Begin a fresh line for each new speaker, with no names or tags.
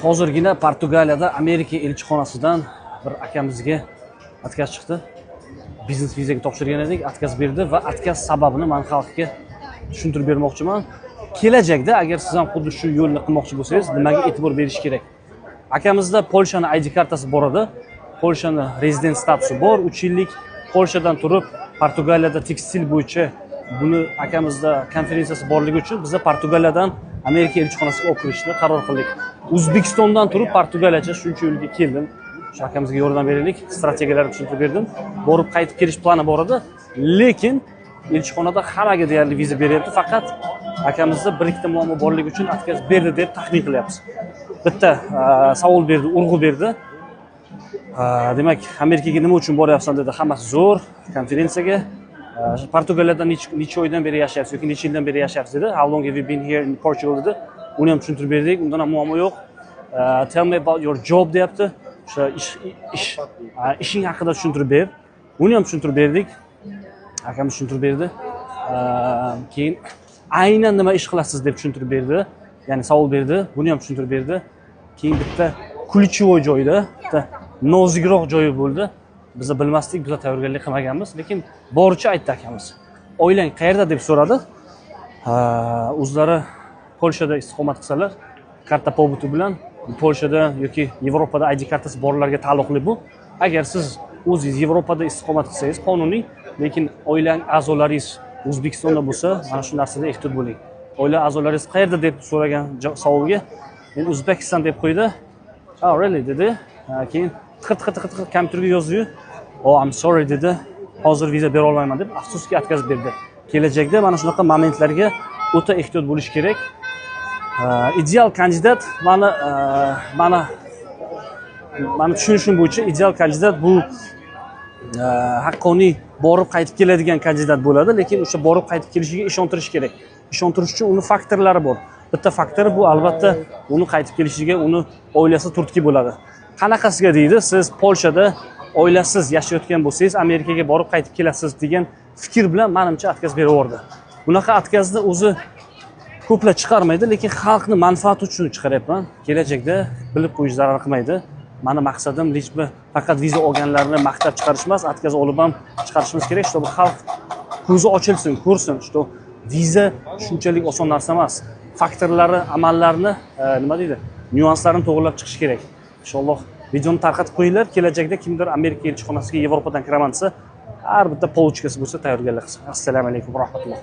hozirgina Portugaliyada Amerika elchixonasidan bir akamizga отказ chiqdi. Biznes vizaga topshirgan edik, отказ berdi va отказ sababini men xalqqa tushuntirib bermoqchiman. Kelajakda agar siz ham xuddi shu yo'lni qilmoqchi bo'lsangiz, nimaga e'tibor berish kerak? Akamizda Polshani ID kartasi bor edi. Polshani rezident statusi bor, 3 yillik Polshadan turib Portugaliyada tekstil bo'yicha buni akamizda konferensiyasi borligi uchun biz Portugaliyadan Amerika elchixonasiga olib kirishni qaror qildik. O'zbekistondan turib Portugaliyacha shuncha yo'lga keldim. Shu akamizga yordam beraylik, strategiyalarni tushuntirib berdim. Borib qaytib kelish plani bor edi, lekin elchixonada hammaga deyarli viza beryapti, faqat akamizda bir ikkita muammo borligi uchun отказ berdi deb taxmin qilyapmiz. Bitta savol berdi, urg'u berdi. Demak, Amerikaga nima uchun boryapsan dedi. Hammasi zo'r, konferensiyaga. Portugaliyada necha oydan beri yashayapsiz yoki necha yildan beri yashayapsiz dedi. How long have you been here in Portugal dedi. Uni ham tushuntirib berdik. Undan ham muammo yo'q. Tell me about your job deyapti. O'sha ishing haqida tushuntirib ber. Uni ham tushuntirib berdik. Akamiz tushuntirib berdi. Keyin aynan nima ish qilasiz deb tushuntirib berdi. Ya'ni savol berdi. Buni ham tushuntirib berdi. Keyin bitta ключевой joyda, bitta nozikroq joyi bo'ldi. Biz bilmasdik, biz tayyorgarlik qilmaganmiz, lekin boricha aytdi akamiz. Oilang qayerda deb so'radi. O'zlari Polshada istiqomat qilsalar, karta pobuti bilan Polshada yoki Yevropada ID kartasi borlarga taalluqli bu. Agar siz o'zingiz Yevropada istiqomat qilsangiz qonuniy, lekin oilang a'zolaringiz O'zbekistonda bo'lsa, mana shu narsada ehtiyot bo'ling. Oila a'zolaringiz qayerda deb so'ragan savolga men O'zbekiston deb qo'ydi. Oh, really dedi. Keyin tiqir kompyuterga yozdi. Oh, I'm sorry dedi. Hozir viza bera olmayman deb afsuski отказ berdi. Kelajakda mana shunaqa momentlarga o'ta ehtiyot bo'lish kerak. Ideal kandidat mana tushunishim bo'yicha ideal kandidat bu haqqoniy borib qaytib keladigan kandidat bo'ladi, lekin o'sha borib qaytib kelishiga ishontirish kerak. Ishontirish uchun uni faktorlari bor. Bitta faktori bu albatta uni qaytib kelishiga uni oilasi turtki bo'ladi. Qanaqasiga deydi, siz Polshada oilasiz yashayotgan bo'lsangiz, Amerikaga borib qaytib kelasiz degan fikr bilan menimcha отказ beraverdi. Bunaqa откаzni o'zi ko'plar chiqarmaydi, lekin xalqning manfaati uchun chiqaryapman. Kelajakda bilib qo'yish zarar qilmaydi. Meni maqsadim faqat viza olganlarni maqtab chiqarish emas, отказ olib ham chiqarishimiz kerak, чтобы xalq ko'zi ochilsin, ko'rsin, что viza shunchalik oson narsa emas. Faktorlari, amallarni, nima deydi, nyuanslarini to'g'rilab chiqish kerak. Inshaalloh videoni tarqatib qo'yinglar. Kelajakda kimdir Amerika elchixonasiga Yevropadan kiraman desa, har bitta pouchkasi bo'lsa tayyorgarlik qilsin. Assalomu alaykum va rahmatulloh.